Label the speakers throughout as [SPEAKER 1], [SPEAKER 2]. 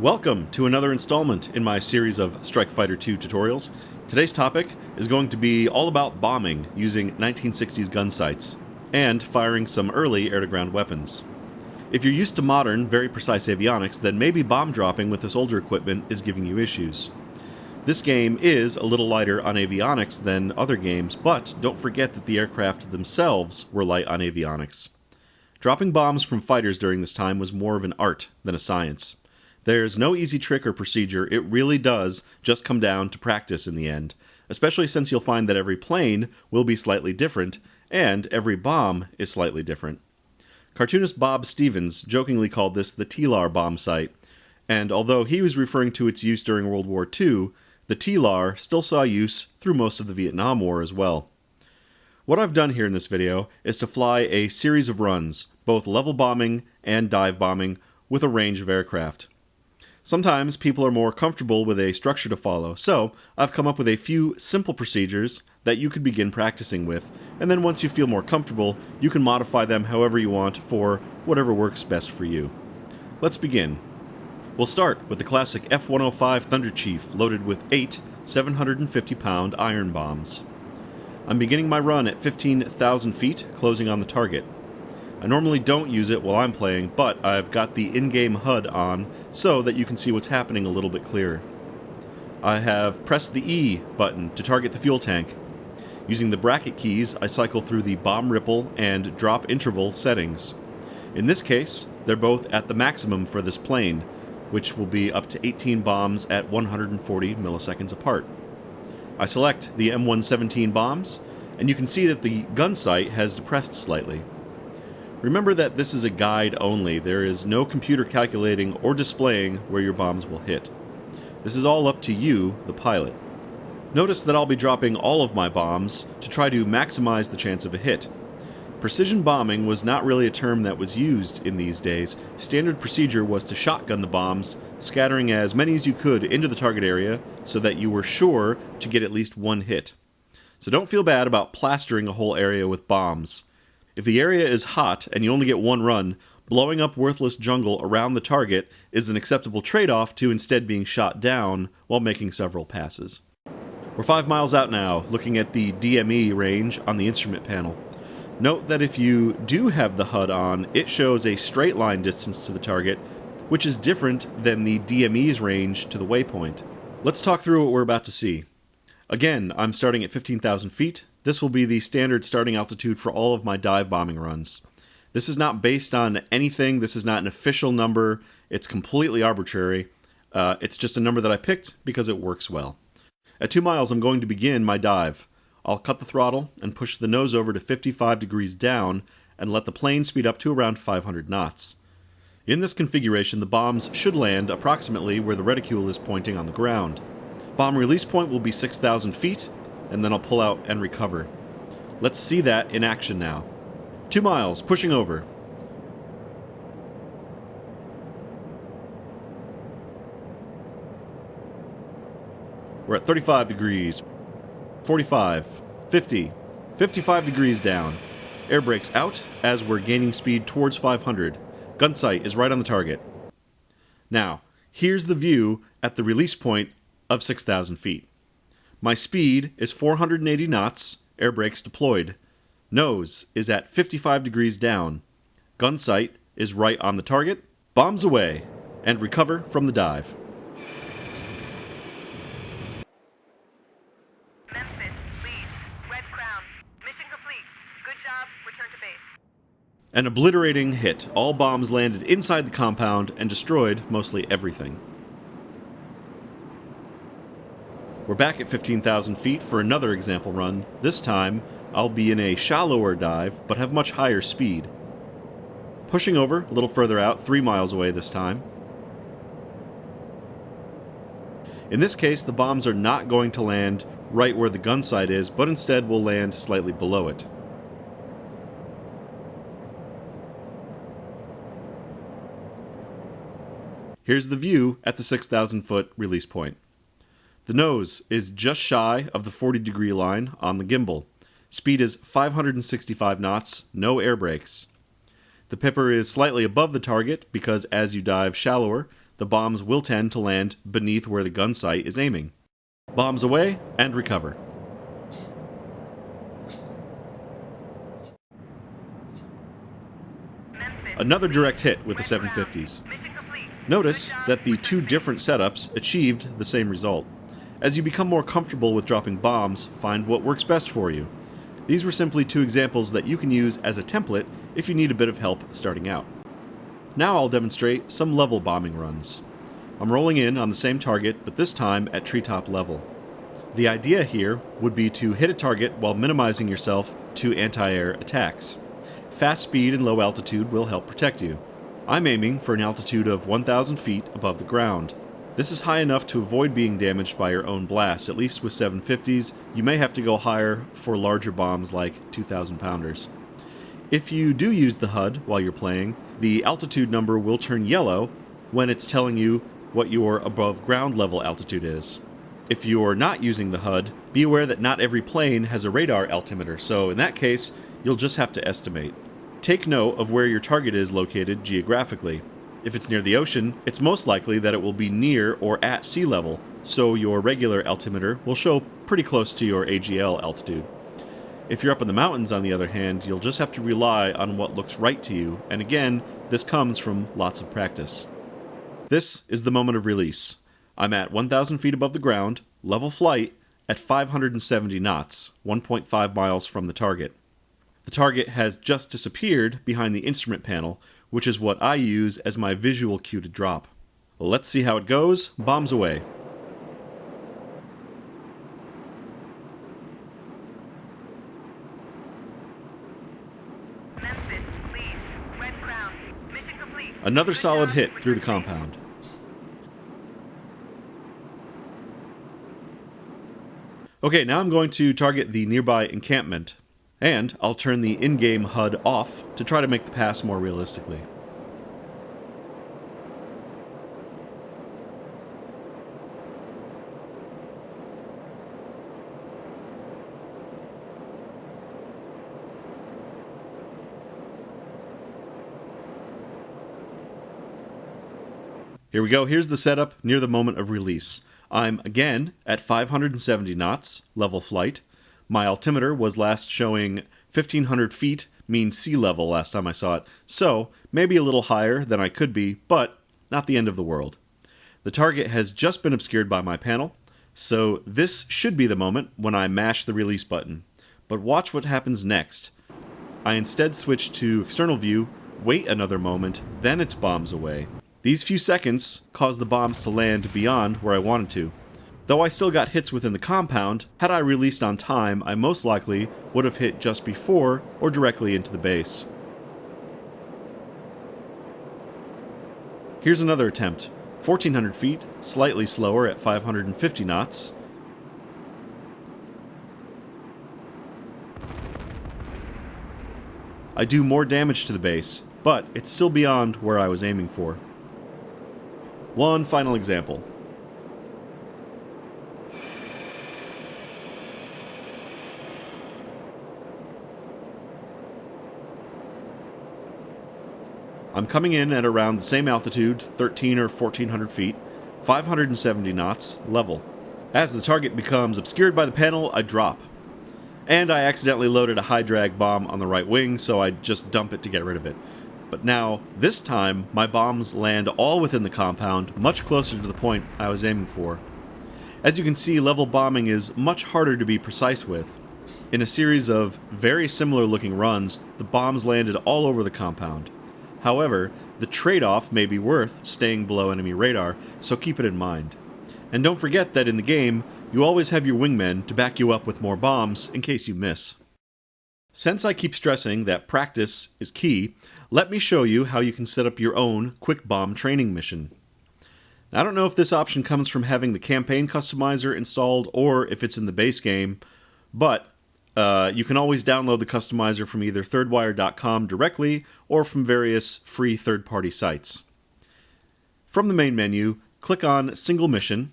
[SPEAKER 1] Welcome to another installment in my series of Strike Fighter 2 tutorials. Today's topic is going to be all about bombing using 1960s gun sights and firing some early air-to-ground weapons. If you're used to modern, very precise avionics, then maybe bomb dropping with this older equipment is giving you issues. This game is a little lighter on avionics than other games, but don't forget that the aircraft themselves were light on avionics. Dropping bombs from fighters during this time was more of an art than a science. There's no easy trick or procedure. It really does just come down to practice in the end, especially since you'll find that every plane will be slightly different, and every bomb is slightly different. Cartoonist Bob Stevens jokingly called this the TLAR bomb sight, and although he was referring to its use during World War II, the TLAR still saw use through most of the Vietnam War as well. What I've done here in this video is to fly a series of runs, both level bombing and dive bombing, with a range of aircraft. Sometimes people are more comfortable with a structure to follow, so I've come up with a few simple procedures that you could begin practicing with, and then once you feel more comfortable, you can modify them however you want for whatever works best for you. Let's begin. We'll start with the classic F105 Thunderchief loaded with 8 750-pound iron bombs. I'm beginning my run at 15,000 feet, closing on the target. I normally don't use it while I'm playing, but I've got the in-game HUD on so that you can see what's happening a little bit clearer. I have pressed the E button to target the fuel tank. Using the bracket keys, I cycle through the bomb ripple and drop interval settings. In this case, they're both at the maximum for this plane, which will be up to 18 bombs at 140 milliseconds apart. I select the M117 bombs, and you can see that the gun sight has depressed slightly. Remember that this is a guide only. There is no computer calculating or displaying where your bombs will hit. This is all up to you, the pilot. Notice that I'll be dropping all of my bombs to try to maximize the chance of a hit. Precision bombing was not really a term that was used in these days. Standard procedure was to shotgun the bombs, scattering as many as you could into the target area so that you were sure to get at least one hit. So don't feel bad about plastering a whole area with bombs. If the area is hot and you only get one run, blowing up worthless jungle around the target is an acceptable trade-off to instead being shot down while making several passes. We're 5 miles out now, looking at the DME range on the instrument panel. Note that if you do have the HUD on, it shows a straight line distance to the target, which is different than the DME's range to the waypoint. Let's talk through what we're about to see. Again, I'm starting at 15,000 feet. This will be the standard starting altitude for all of my dive bombing runs. This is not based on anything. This is not an official number. It's completely arbitrary. It's just a number that I picked because it works well. At 2 miles, I'm going to begin my dive. I'll cut the throttle and push the nose over to 55 degrees down and let the plane speed up to around 500 knots. In this configuration, the bombs should land approximately where the reticule is pointing on the ground. Bomb release point will be 6,000 feet, and then I'll pull out and recover. Let's see that in action now. 2 miles, pushing over. We're at 35 degrees, 45, 50, 55 degrees down. Air brakes out as we're gaining speed towards 500. Gun sight is right on the target. Now, here's the view at the release point of 6,000 feet. My speed is 480 knots, air brakes deployed. Nose is at 55 degrees down. Gun sight is right on the target. Bombs away, and recover from the dive.
[SPEAKER 2] Memphis, lead. Red Crown. Mission complete. Good job. Return to base.
[SPEAKER 1] An obliterating hit. All bombs landed inside the compound and destroyed mostly everything. We're back at 15,000 feet for another example run. This time, I'll be in a shallower dive, but have much higher speed. Pushing over, a little further out, 3 miles away this time. In this case, the bombs are not going to land right where the gun sight is, but instead will land slightly below it. Here's the view at the 6,000 foot release point. The nose is just shy of the 40-degree line on the gimbal. Speed is 565 knots, no air brakes. The pipper is slightly above the target because as you dive shallower, the bombs will tend to land beneath where the gun sight is aiming. Bombs away and recover. Another direct hit with the 750s. Notice that the two different setups achieved the same result. As you become more comfortable with dropping bombs, find what works best for you. These were simply two examples that you can use as a template if you need a bit of help starting out. Now I'll demonstrate some level bombing runs. I'm rolling in on the same target, but this time at treetop level. The idea here would be to hit a target while minimizing yourself to anti-air attacks. Fast speed and low altitude will help protect you. I'm aiming for an altitude of 1,000 feet above the ground. This is high enough to avoid being damaged by your own blast. At least with 750s, you may have to go higher for larger bombs like 2,000 pounders. If you do use the HUD while you're playing, the altitude number will turn yellow when it's telling you what your above ground level altitude is. If you're not using the HUD, be aware that not every plane has a radar altimeter, so in that case, you'll just have to estimate. Take note of where your target is located geographically. If it's near the ocean, it's most likely that it will be near or at sea level, so your regular altimeter will show pretty close to your AGL altitude. If you're up in the mountains, on the other hand, you'll just have to rely on what looks right to you, and again, this comes from lots of practice. This is the moment of release. I'm at 1,000 feet above the ground, level flight, at 570 knots, 1.5 miles from the target. The target has just disappeared behind the instrument panel, which is what I use as my visual cue to drop. Let's see how it goes. Bombs away.
[SPEAKER 2] Memphis, lead. Red Crown. Mission complete.
[SPEAKER 1] Another
[SPEAKER 2] Good
[SPEAKER 1] solid
[SPEAKER 2] job.
[SPEAKER 1] hit through the
[SPEAKER 2] Return to base.
[SPEAKER 1] compound. Okay, now I'm going to target the nearby encampment, and I'll turn the in-game HUD off to try to make the pass more realistically. Here we go, here's the setup near the moment of release. I'm again at 570 knots, level flight. My altimeter was last showing 1,500 feet, mean sea level last time I saw it, so maybe a little higher than I could be, but not the end of the world. The target has just been obscured by my panel, so this should be the moment when I mash the release button. But watch what happens next. I instead switch to external view, wait another moment, then it's bombs away. These few seconds cause the bombs to land beyond where I wanted to. Though I still got hits within the compound, had I released on time, I most likely would have hit just before or directly into the base. Here's another attempt. 1,400 feet, slightly slower at 550 knots. I do more damage to the base, but it's still beyond where I was aiming for. One final example. I'm coming in at around the same altitude, 13 or 1,400 feet, 570 knots, level. As the target becomes obscured by the panel, I drop. And I accidentally loaded a high drag bomb on the right wing, so I just dump it to get rid of it. But now, this time, my bombs land all within the compound, much closer to the point I was aiming for. As you can see, level bombing is much harder to be precise with. In a series of very similar looking runs, the bombs landed all over the compound. However, the trade-off may be worth staying below enemy radar, so keep it in mind. And don't forget that in the game, you always have your wingmen to back you up with more bombs in case you miss. Since I keep stressing that practice is key, let me show you how you can set up your own quick bomb training mission. I don't know if this option comes from having the campaign customizer installed or if it's in the base game, but you can always download the customizer from either thirdwire.com directly or from various free third-party sites. From the main menu, click on Single Mission.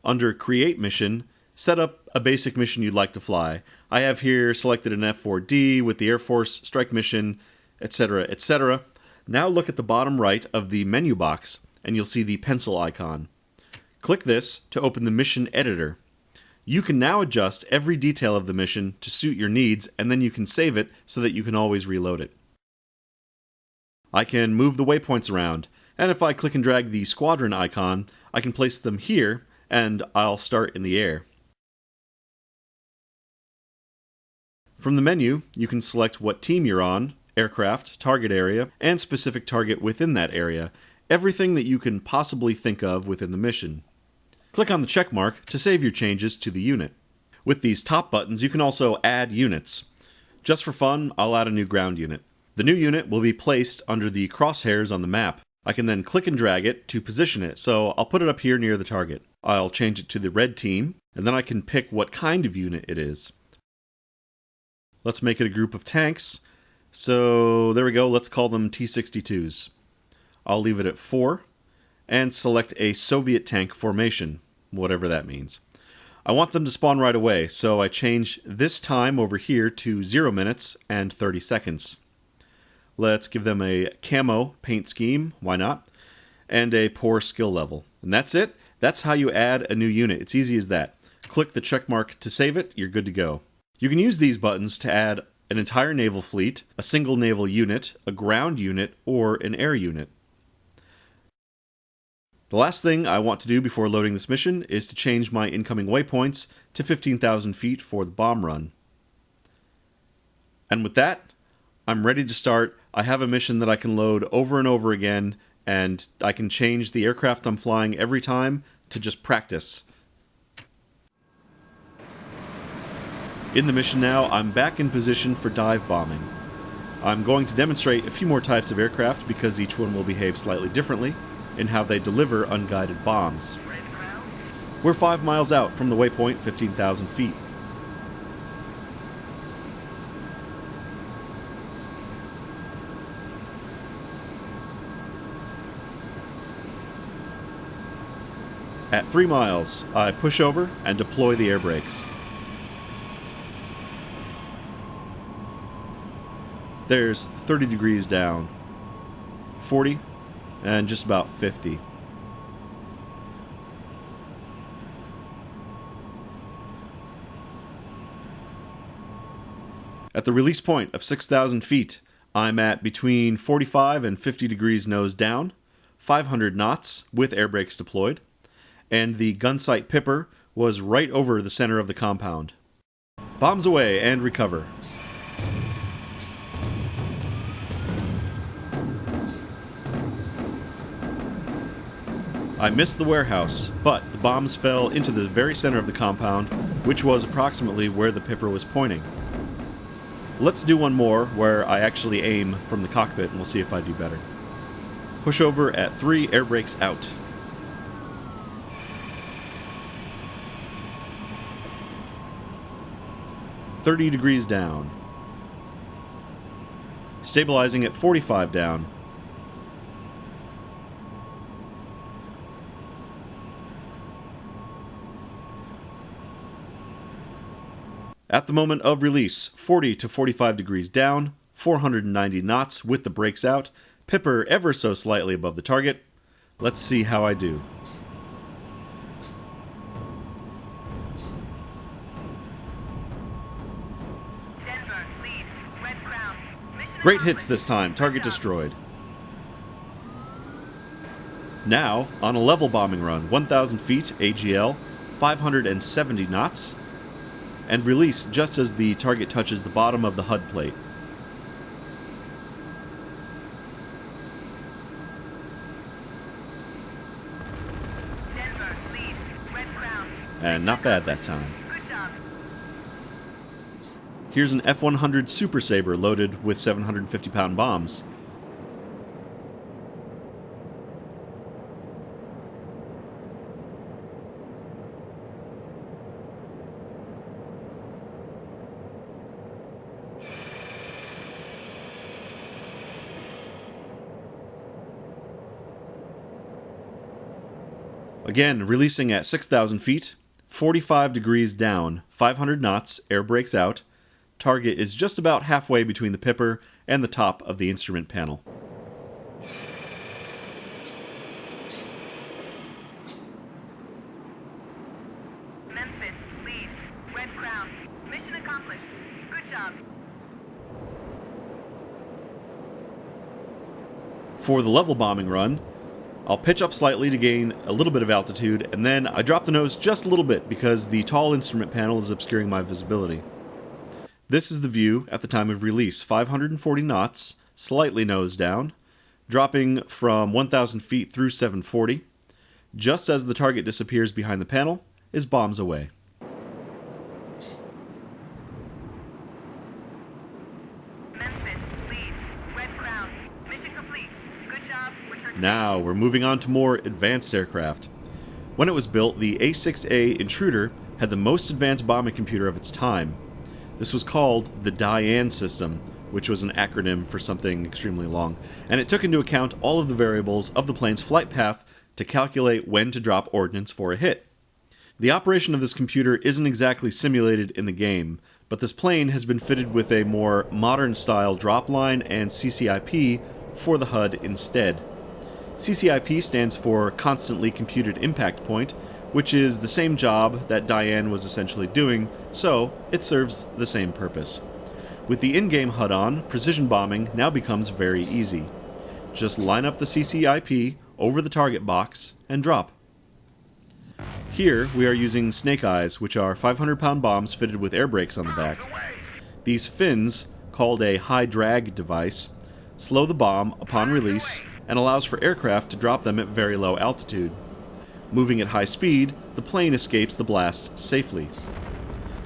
[SPEAKER 1] Under Create Mission, set up a basic mission you'd like to fly. I have here selected an F4D with the Air Force strike mission, etc., etc. Now look at the bottom right of the menu box and you'll see the pencil icon. Click this to open the mission editor. You can now adjust every detail of the mission to suit your needs, and then you can save it so that you can always reload it. I can move the waypoints around, and if I click and drag the squadron icon, I can place them here, and I'll start in the air. From the menu, you can select what team you're on, aircraft, target area, and specific target within that area, everything that you can possibly think of within the mission. Click on the check mark to save your changes to the unit. With these top buttons, you can also add units. Just for fun, I'll add a new ground unit. The new unit will be placed under the crosshairs on the map. I can then click and drag it to position it, so I'll put it up here near the target. I'll change it to the red team, and then I can pick what kind of unit it is. Let's make it a group of tanks. So there we go, let's call them T-62s. I'll leave it at 4, and select a Soviet tank formation, whatever that means. I want them to spawn right away, so I change this time over here to 0 minutes and 30 seconds. Let's give them a camo paint scheme, why not, and a poor skill level. And that's it. That's how you add a new unit. It's easy as that. Click the check mark to save it, you're good to go. You can use these buttons to add an entire naval fleet, a single naval unit, a ground unit, or an air unit. The last thing I want to do before loading this mission is to change my incoming waypoints to 15,000 feet for the bomb run. And with that, I'm ready to start. I have a mission that I can load over and over again, and I can change the aircraft I'm flying every time to just practice. In the mission now, I'm back in position for dive bombing. I'm going to demonstrate a few more types of aircraft because each one will behave slightly differently in how they deliver unguided bombs. We're 5 miles out from the waypoint, 15,000 feet. At 3 miles, I push over and deploy the air brakes. There's 30 degrees down, 40, and just about 50. At the release point of 6,000 feet, I'm at between 45 and 50 degrees nose down, 500 knots with air brakes deployed, and the gunsight Pipper was right over the center of the compound. Bombs away and recover. I missed the warehouse, but the bombs fell into the very center of the compound, which was approximately where the Pipper was pointing. Let's do one more where I actually aim from the cockpit and we'll see if I do better. Push over at 3, air brakes out. "30 degrees down. Stabilizing at 45 down. At the moment of release, 40 to 45 degrees down, 490 knots with the brakes out, Pipper ever so slightly above the target. Let's see how I do.
[SPEAKER 2] Denver, lead. Red Crown. Mission
[SPEAKER 1] Great hits
[SPEAKER 2] accomplished.
[SPEAKER 1] this time, target
[SPEAKER 2] Good job.
[SPEAKER 1] destroyed. Now, on a level bombing run, 1,000 feet, AGL, 570 knots, and release just as the target touches the bottom of the HUD plate.
[SPEAKER 2] Denver, lead. Red Crown.
[SPEAKER 1] And not bad that time.
[SPEAKER 2] Good job.
[SPEAKER 1] Here's an F100 Super Sabre loaded with 750-pound bombs. Again, releasing at 6,000 feet, 45 degrees down, 500 knots, air brakes out. Target is just about halfway between the Pipper and the top of the instrument panel. For the level bombing run, I'll pitch up slightly to gain a little bit of altitude, and then I drop the nose just a little bit because the tall instrument panel is obscuring my visibility. This is the view at the time of release, 540 knots, slightly nose down, dropping from 1,000 feet through 740. Just as the target disappears behind the panel, is bombs away. Now we're moving on to more advanced aircraft. When it was built, the A6A Intruder had the most advanced bombing computer of its time. This was called the Diane system, which was an acronym for something extremely long, and it took into account all of the variables of the plane's flight path to calculate when to drop ordnance for a hit. The operation of this computer isn't exactly simulated in the game, but this plane has been fitted with a more modern-style drop line and CCIP for the HUD instead. CCIP stands for Constantly Computed Impact Point, which is the same job that Diane was essentially doing, so it serves the same purpose. With the in-game HUD on, precision bombing now becomes very easy. Just line up the CCIP over the target box and drop. Here we are using Snake Eyes, which are 500-pound bombs fitted with air brakes on the back. These fins, called a high drag device, slow the bomb upon release and allows for aircraft to drop them at very low altitude. Moving at high speed, the plane escapes the blast safely.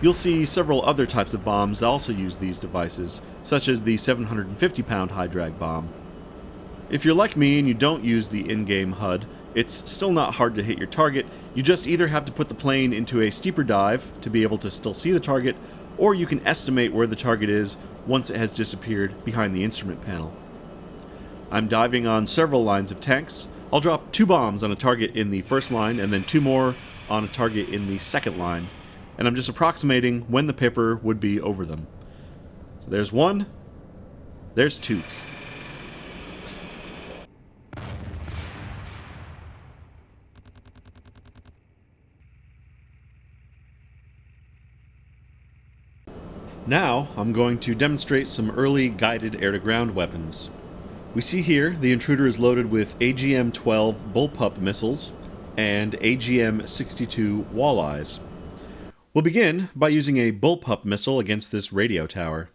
[SPEAKER 1] You'll see several other types of bombs that also use these devices, such as the 750-pound high drag bomb. If you're like me and you don't use the in-game HUD, it's still not hard to hit your target. You just either have to put the plane into a steeper dive to be able to still see the target, or you can estimate where the target is once it has disappeared behind the instrument panel. I'm diving on several lines of tanks. I'll drop 2 bombs on a target in the first line and then 2 more on a target in the second line, and I'm just approximating when the Pipper would be over them. So there's 1, there's 2. Now I'm going to demonstrate some early guided air-to-ground weapons. We see here the Intruder is loaded with AGM-12 Bullpup missiles and AGM-62 Walleyes. We'll begin by using a Bullpup missile against this radio tower.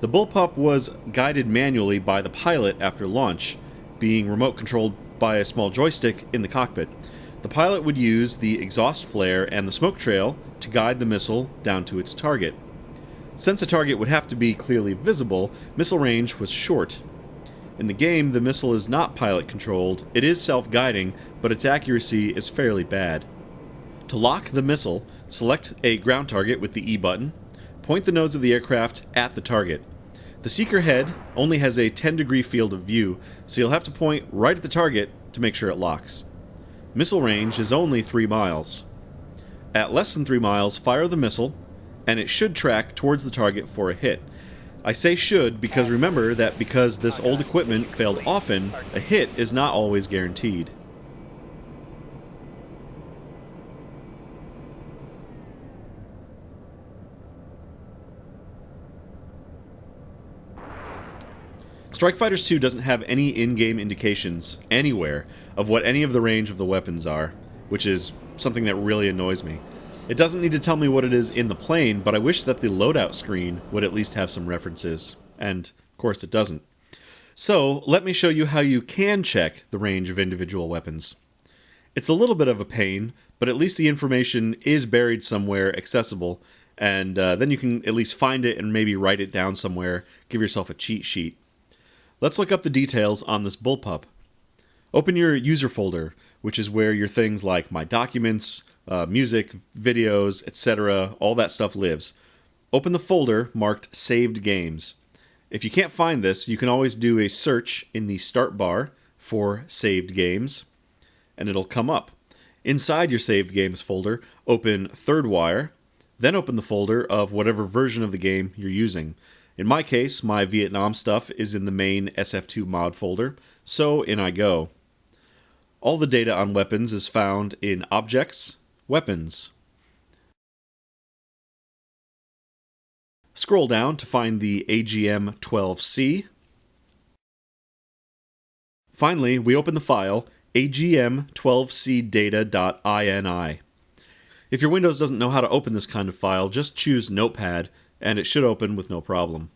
[SPEAKER 1] The Bullpup was guided manually by the pilot after launch, being remote controlled by a small joystick in the cockpit. The pilot would use the exhaust flare and the smoke trail to guide the missile down to its target. Since a target would have to be clearly visible, missile range was short. In the game, the missile is not pilot-controlled, it is self-guiding, but its accuracy is fairly bad. To lock the missile, select a ground target with the E button, point the nose of the aircraft at the target. The seeker head only has a 10-degree field of view, so you'll have to point right at the target to make sure it locks. Missile range is only 3 miles. At less than 3 miles, fire the missile, and it should track towards the target for a hit. I say should because remember that because this old equipment failed often, a hit is not always guaranteed. Strike Fighters 2 doesn't have any in-game indications, anywhere, of what any of the range of the weapons are, which is something that really annoys me. It doesn't need to tell me what it is in the plane, but I wish that the loadout screen would at least have some references, and of course it doesn't. So, let me show you how you can check the range of individual weapons. It's a little bit of a pain, but at least the information is buried somewhere accessible, and then you can at least find it and maybe write it down somewhere, give yourself a cheat sheet. Let's look up the details on this Bullpup. Open your user folder, which is where your things like My Documents, music, videos, etc., all that stuff lives. Open the folder marked Saved Games. If you can't find this, you can always do a search in the start bar for Saved Games, and it'll come up. Inside your Saved Games folder, open ThirdWire, then open the folder of whatever version of the game you're using. In my case, my Vietnam stuff is in the main SF2 mod folder, so in I go. All the data on weapons is found in Objects, Weapons. Scroll down to find the AGM-12C. Finally, we open the file AGM45 If your Windows doesn't know how to open this kind of file, just choose Notepad, and it should open with no problem.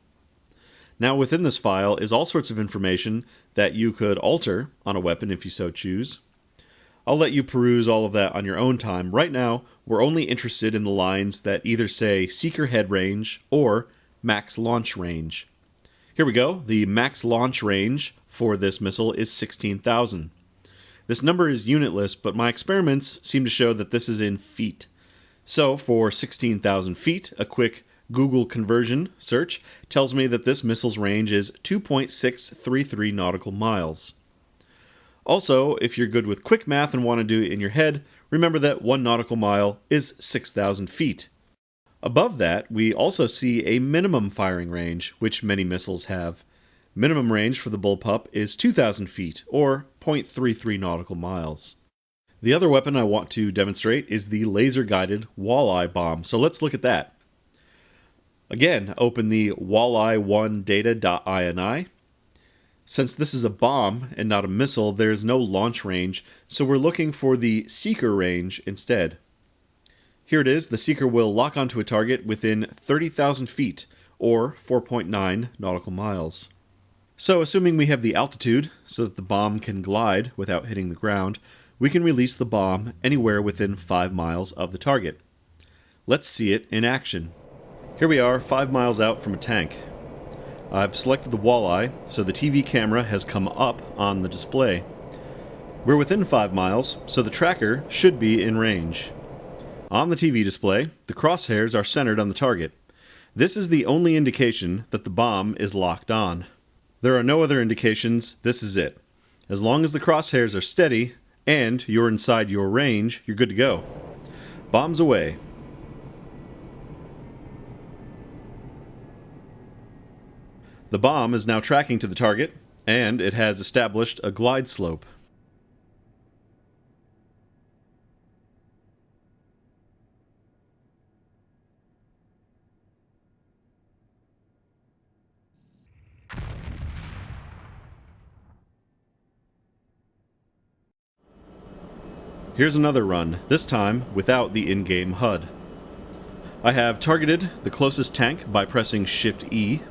[SPEAKER 1] Now within this file is all sorts of information that you could alter on a weapon if you so choose. I'll let you peruse all of that on your own time. Right now, we're only interested in the lines that either say Seeker Head Range or Max Launch Range. Here we go. The max launch range for this missile is 16,000. This number is unitless, but my experiments seem to show that this is in feet. So for 16,000 feet, a quick Google conversion search tells me that this missile's range is 2.633 nautical miles. Also, if you're good with quick math and want to do it in your head, remember that 1 nautical mile is 6,000 feet. Above that, we also see a minimum firing range, which many missiles have. Minimum range for the Bullpup is 2,000 feet, or 0.33 nautical miles. The other weapon I want to demonstrate is the laser-guided walleye bomb, so let's look at that. Again, open the walleye1data.ini. Since this is a bomb and not a missile, there is no launch range, so we're looking for the seeker range instead. Here it is. The seeker will lock onto a target within 30,000 feet, or 4.9 nautical miles. So assuming we have the altitude so that the bomb can glide without hitting the ground, we can release the bomb anywhere within 5 miles of the target. Let's see it in action. Here we are, 5 miles out from a tank. I've selected the walleye, so the TV camera has come up on the display. We're within 5 miles, so the tracker should be in range. On the TV display, the crosshairs are centered on the target. This is the only indication that the bomb is locked on. There are no other indications, this is it. As long as the crosshairs are steady, and you're inside your range, you're good to go. Bombs away. The bomb is now tracking to the target, and it has established a glide slope. Here's another run, this time without the in-game HUD. I have targeted the closest tank by pressing Shift-E.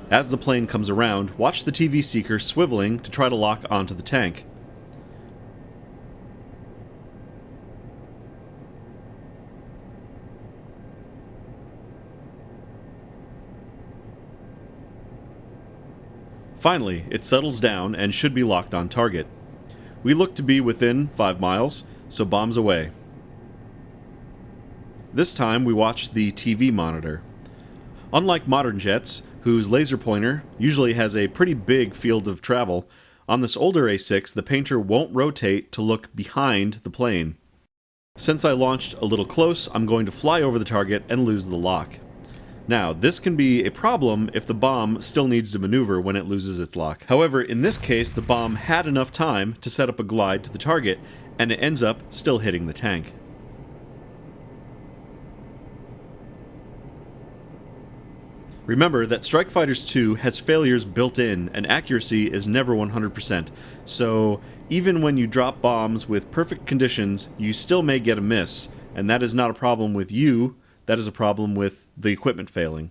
[SPEAKER 1] As the plane comes around, watch the TV seeker swiveling to try to lock onto the tank. Finally, it settles down and should be locked on target. We look to be within 5 miles, so bombs away. This time we watch the TV monitor. Unlike modern jets, whose laser pointer usually has a pretty big field of travel, on this older A6 the painter won't rotate to look behind the plane. Since I launched a little close, I'm going to fly over the target and lose the lock. Now, this can be a problem if the bomb still needs to maneuver when it loses its lock. However, in this case, the bomb had enough time to set up a glide to the target, and it ends up still hitting the tank. Remember that Strike Fighters 2 has failures built in, and accuracy is never 100%, so even when you drop bombs with perfect conditions, you still may get a miss, and that is not a problem with you, that is a problem with the equipment failing.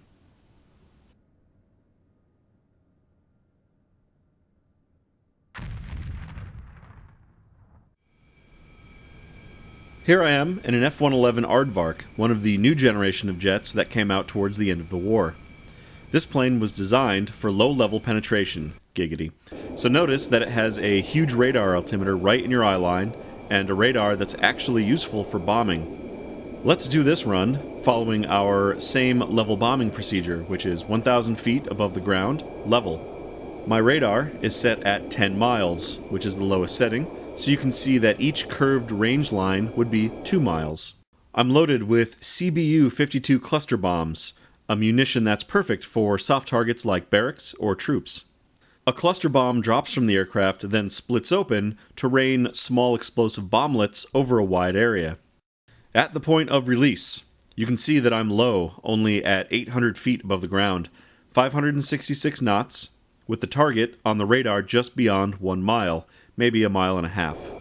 [SPEAKER 1] Here I am in an F111 Aardvark, one of the new generation of jets that came out towards the end of the war. This plane was designed for low-level penetration, giggity. So notice that it has a huge radar altimeter right in your eye line, and a radar that's actually useful for bombing. Let's do this run following our same level bombing procedure, which is 1,000 feet above the ground, level. My radar is set at 10 miles, which is the lowest setting, so you can see that each curved range line would be 2 miles. I'm loaded with CBU-52 cluster bombs, a munition that's perfect for soft targets like barracks or troops. A cluster bomb drops from the aircraft, then splits open to rain small explosive bomblets over a wide area. At the point of release, you can see that I'm low, only at 800 feet above the ground, 566 knots, with the target on the radar just beyond 1 mile, maybe a mile and a half.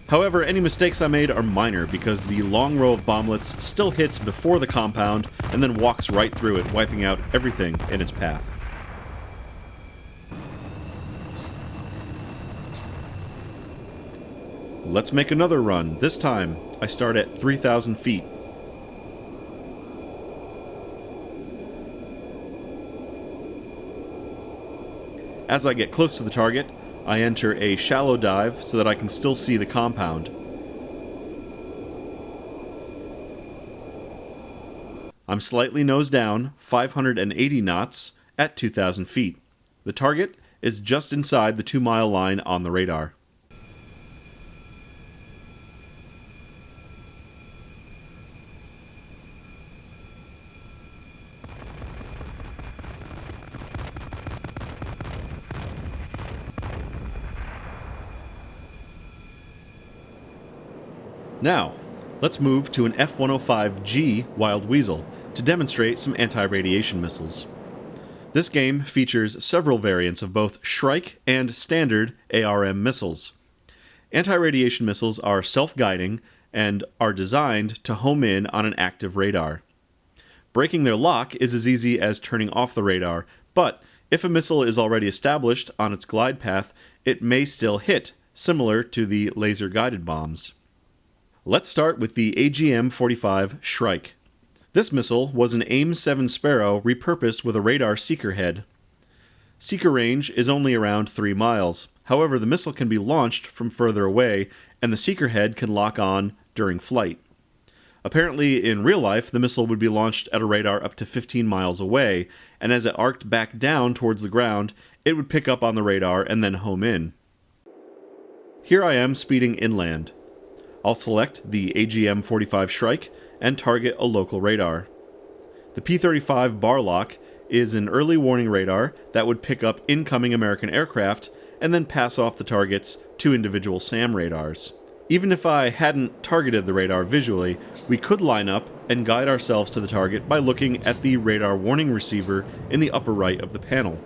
[SPEAKER 1] However, any mistakes I made are minor because the long row of bomblets still hits before the compound and then walks right through it, wiping out everything in its path. Let's make another run. This time, I start at 3,000 feet. As I get close to the target, I enter a shallow dive so that I can still see the compound. I'm slightly nose down, 580 knots, at 2,000 feet. The target is just inside the 2-mile line on the radar. Now, let's move to an F105G Wild Weasel to demonstrate some anti-radiation missiles. This game features several variants of both Shrike and standard ARM missiles. Anti-radiation missiles are self-guiding and are designed to home in on an active radar. Breaking their lock is as easy as turning off the radar, but if a missile is already established on its glide path, it may still hit, similar to the laser-guided bombs. Let's start with the AGM45 Shrike. This missile was an AIM-7 Sparrow repurposed with a radar seeker head. Seeker range is only around 3 miles. However, the missile can be launched from further away, and the seeker head can lock on during flight. Apparently, in real life, the missile would be launched at a radar up to 15 miles away, and as it arced back down towards the ground, it would pick up on the radar and then home in. Here I am speeding inland. I'll select the AGM45 Shrike and target a local radar. The P-35 bar lock is an early warning radar that would pick up incoming American aircraft and then pass off the targets to individual SAM radars. Even if I hadn't targeted the radar visually, we could line up and guide ourselves to the target by looking at the radar warning receiver in the upper right of the panel.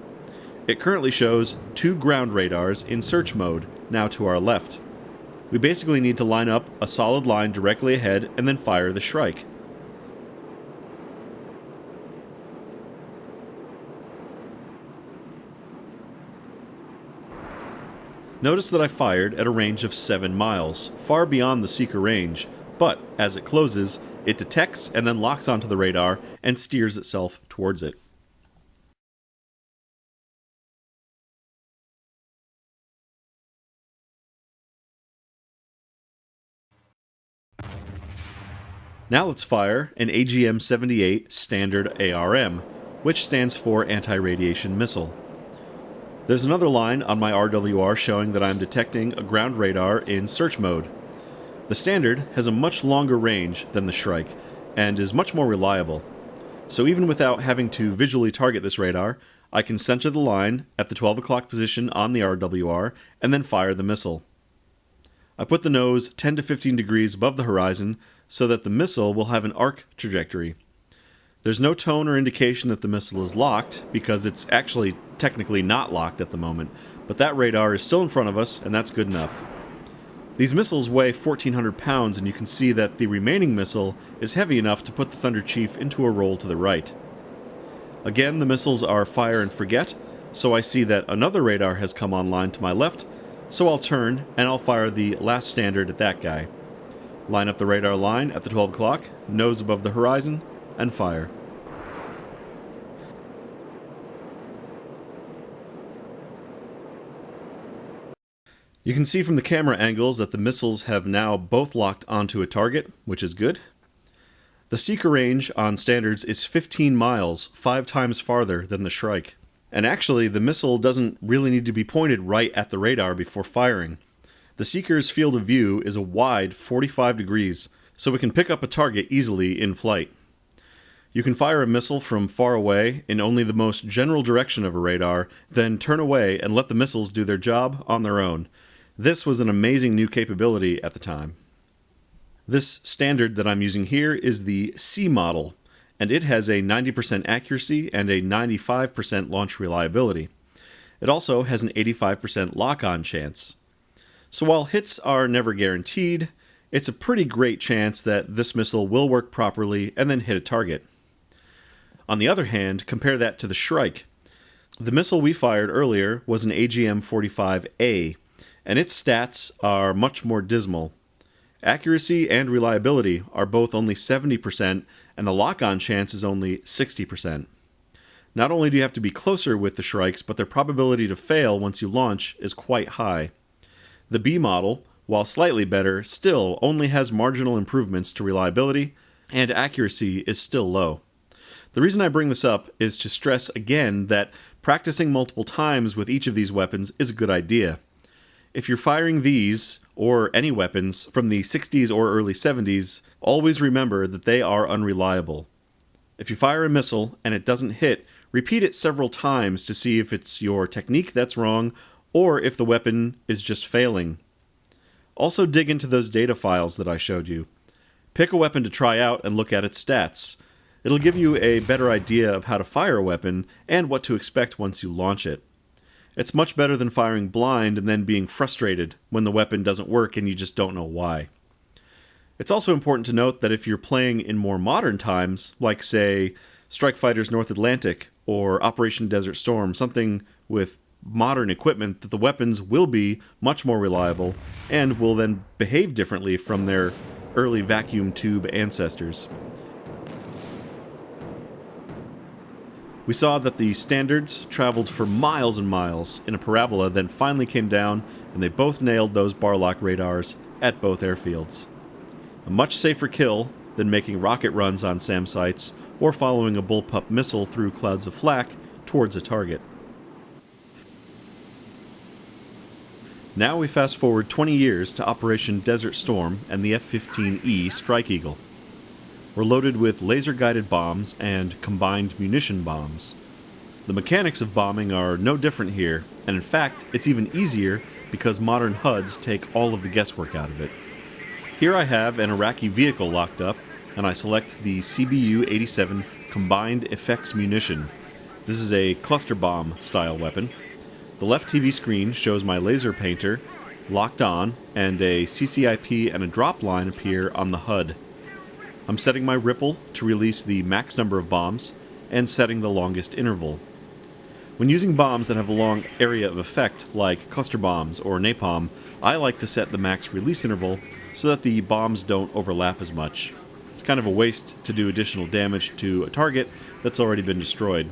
[SPEAKER 1] It currently shows 2 ground radars in search mode, now to our left. We basically need to line up a solid line directly ahead and then fire the Shrike. Notice that I fired at a range of 7 miles, far beyond the seeker range, but as it closes, it detects and then locks onto the radar and steers itself towards it. Now let's fire an AGM-78 Standard ARM, which stands for Anti-Radiation Missile. There's another line on my RWR showing that I'm detecting a ground radar in search mode. The Standard has a much longer range than the Shrike, and is much more reliable. So even without having to visually target this radar, I can center the line at the 12 o'clock position on the RWR, and then fire the missile. I put the nose 10 to 15 degrees above the horizon, so that the missile will have an arc trajectory. There's no tone or indication that the missile is locked, because it's actually technically not locked at the moment, but that radar is still in front of us, and that's good enough. These missiles weigh 1,400 pounds, and you can see that the remaining missile is heavy enough to put the Thunderchief into a roll to the right. Again, the missiles are fire and forget, so I see that another radar has come online to my left, so I'll turn and I'll fire the last Standard at that guy. Line up the radar line at the 12 o'clock, nose above the horizon, and fire. You can see from the camera angles that the missiles have now both locked onto a target, which is good. The seeker range on standards is 15 miles, 5 times farther than the Shrike. And actually, the missile doesn't really need to be pointed right at the radar before firing. The seeker's field of view is a wide 45 degrees, so it can pick up a target easily in flight. You can fire a missile from far away in only the most general direction of a radar, then turn away and let the missiles do their job on their own. This was an amazing new capability at the time. This standard that I'm using here is the C model, and it has a 90% accuracy and a 95% launch reliability. It also has an 85% lock-on chance. So while hits are never guaranteed, it's a pretty great chance that this missile will work properly and then hit a target. On the other hand, compare that to the Shrike. The missile we fired earlier was an AGM45A, and its stats are much more dismal. Accuracy and reliability are both only 70%, and the lock-on chance is only 60%. Not only do you have to be closer with the Shrikes, but their probability to fail once you launch is quite high. The B model, while slightly better, still only has marginal improvements to reliability, and accuracy is still low. The reason I bring this up is to stress again that practicing multiple times with each of these weapons is a good idea. If you're firing these, or any weapons, from the 60s or early 70s, always remember that they are unreliable. If you fire a missile and it doesn't hit, repeat it several times to see if it's your technique that's wrong, or if the weapon is just failing. Also dig into those data files that I showed you. Pick a weapon to try out and look at its stats. It'll give you a better idea of how to fire a weapon and what to expect once you launch it. It's much better than firing blind and then being frustrated when the weapon doesn't work and you just don't know why. It's also important to note that if you're playing in more modern times, like say Strike Fighter's North Atlantic or Operation Desert Storm, something with modern equipment, that the weapons will be much more reliable and will then behave differently from their early vacuum tube ancestors. We saw that the standards traveled for miles and miles in a parabola, then finally came down, and they both nailed those Barlock radars at both airfields. A much safer kill than making rocket runs on SAM sites or following a bullpup missile through clouds of flak towards a target. Now we fast forward 20 years to Operation Desert Storm and the F-15E Strike Eagle. We're loaded with laser-guided bombs and combined munition bombs. The mechanics of bombing are no different here, and in fact, it's even easier because modern HUDs take all of the guesswork out of it. Here I have an Iraqi vehicle locked up, and I select the CBU-87 Combined Effects Munition. This is a cluster bomb style weapon. The left TV screen shows my laser painter locked on, and a CCIP and a drop line appear on the HUD. I'm setting my ripple to release the max number of bombs, and setting the longest interval. When using bombs that have a long area of effect, like cluster bombs or napalm, I like to set the max release interval so that the bombs don't overlap as much. It's kind of a waste to do additional damage to a target that's already been destroyed.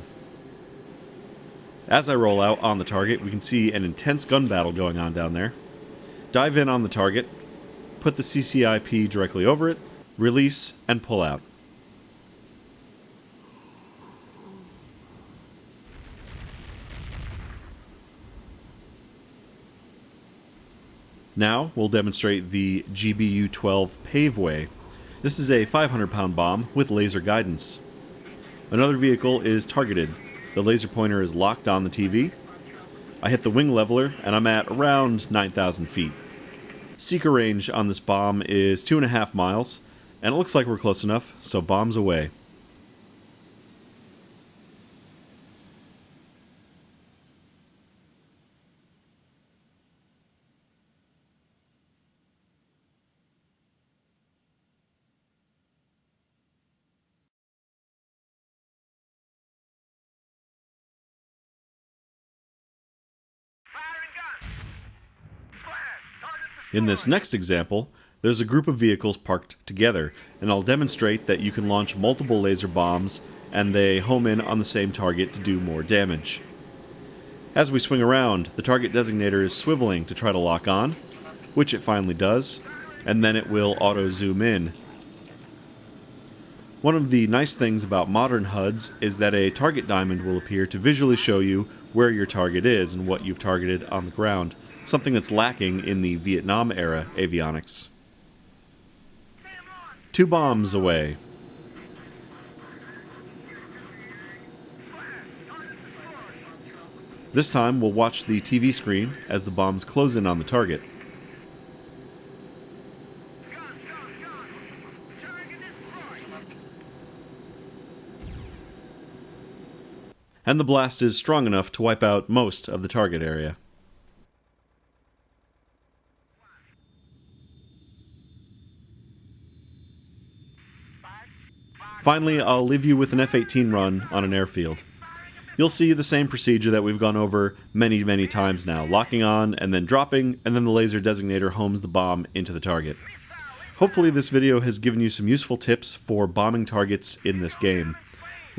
[SPEAKER 1] As I roll out on the target, we can see an intense gun battle going on down there. Dive in on the target, put the CCIP directly over it, release, and pull out. Now we'll demonstrate the GBU-12 Paveway. This is a 500-pound bomb with laser guidance. Another vehicle is targeted. The laser pointer is locked on the TV. I hit the wing leveler, and I'm at around 9,000 feet. Seeker range on this bomb is 2.5 miles, and it looks like we're close enough, so bombs away. In this next example, there's a group of vehicles parked together, and I'll demonstrate that you can launch multiple laser bombs and they home in on the same target to do more damage. As we swing around, the target designator is swiveling to try to lock on, which it finally does, and then it will auto-zoom in. One of the nice things about modern HUDs is that a target diamond will appear to visually show you where your target is and what you've targeted on the ground, something that's lacking in the Vietnam-era avionics. 2 bombs away. This time we'll watch the TV screen as the bombs close in on the target. and the blast is strong enough to wipe out most of the target area. Finally, I'll leave you with an F-18 run on an airfield. You'll see the same procedure that we've gone over many times now, locking on and then dropping, and then the laser designator homes the bomb into the target. Hopefully this video has given you some useful tips for bombing targets in this game.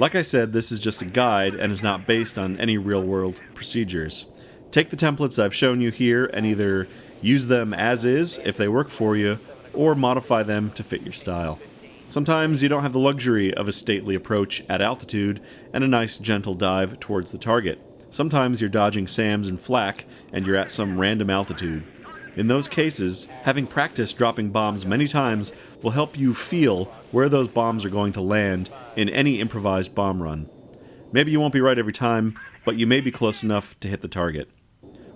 [SPEAKER 1] Like I said, this is just a guide and is not based on any real-world procedures. Take the templates I've shown you here and either use them as is if they work for you, or modify them to fit your style. Sometimes you don't have the luxury of a stately approach at altitude and a nice gentle dive towards the target. Sometimes you're dodging SAMs and flak and you're at some random altitude. In those cases, having practiced dropping bombs many times will help you feel where those bombs are going to land in any improvised bomb run. Maybe you won't be right every time, but you may be close enough to hit the target.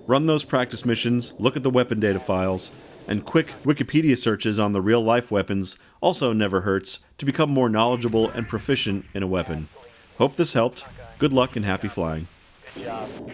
[SPEAKER 1] Run those practice missions, look at the weapon data files, and quick Wikipedia searches on the real-life weapons also never hurts to become more knowledgeable and proficient in a weapon. Hope this helped. Good luck and happy flying.
[SPEAKER 3] Good job.